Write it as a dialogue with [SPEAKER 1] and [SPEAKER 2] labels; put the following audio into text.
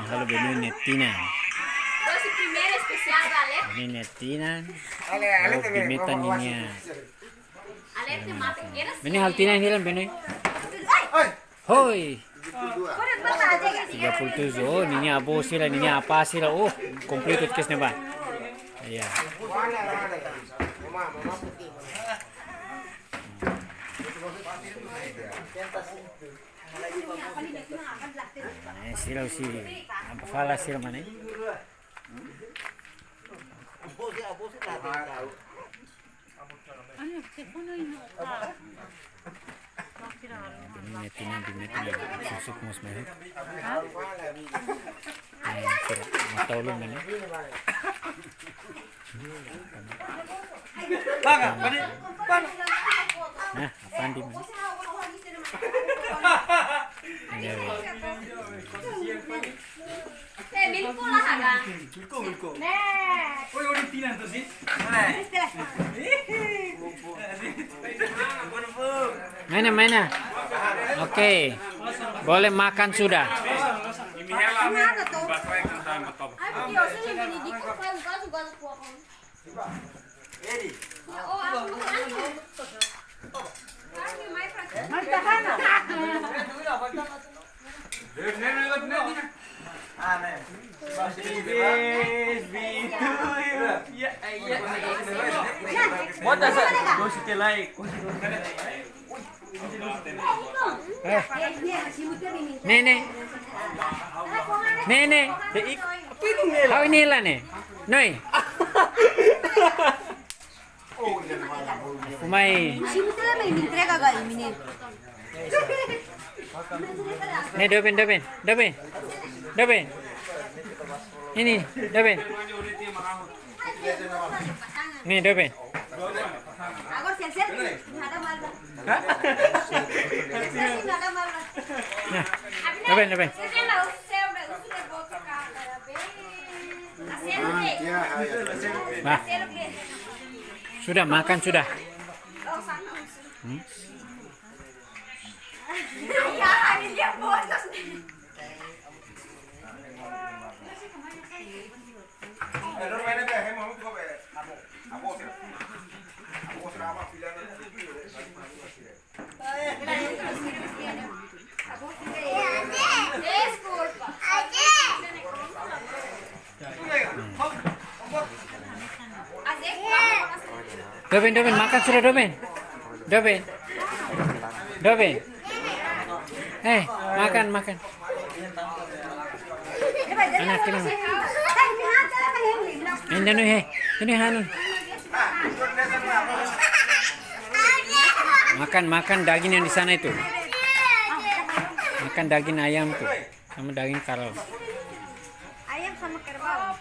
[SPEAKER 1] Halo Benu Netina.
[SPEAKER 2] Doce primeiro especial do Ale.
[SPEAKER 1] Ini Netina. Oh, pimitan niya.
[SPEAKER 2] Ale tem uma pequena.
[SPEAKER 1] Benu Haltina hilang Benu. Hoy. 37. Oh, ninya abo sila, ninya apa sila. Oh, kompleto kes na ba? Ayan. Sila si napafala sila man eh. Binitin susuk mas mahit. Matulong man eh.
[SPEAKER 3] Baga, bani, bani.
[SPEAKER 1] Nah, apaan di mana?
[SPEAKER 2] Milko lah haga.
[SPEAKER 3] Milko.
[SPEAKER 2] Nih.
[SPEAKER 3] Oh, ini tina tuh sih.
[SPEAKER 1] Mana? Oke. Boleh makan sudah.
[SPEAKER 3] What does it? Go sit like.
[SPEAKER 1] Nene. How inilan eh? Noy. Umay. Nih, Dobin. Ini, Dobin. Nih, Dobin. Nah, Dobin. Bah. Sudah makan sudah. Dobin, makan sudah Dobin. Makan. Anak ini. Ini Hanun. Makan daging yang di sana itu. Makan daging ayam tuh, sama daging kerbau.
[SPEAKER 2] Ayam sama kerbau.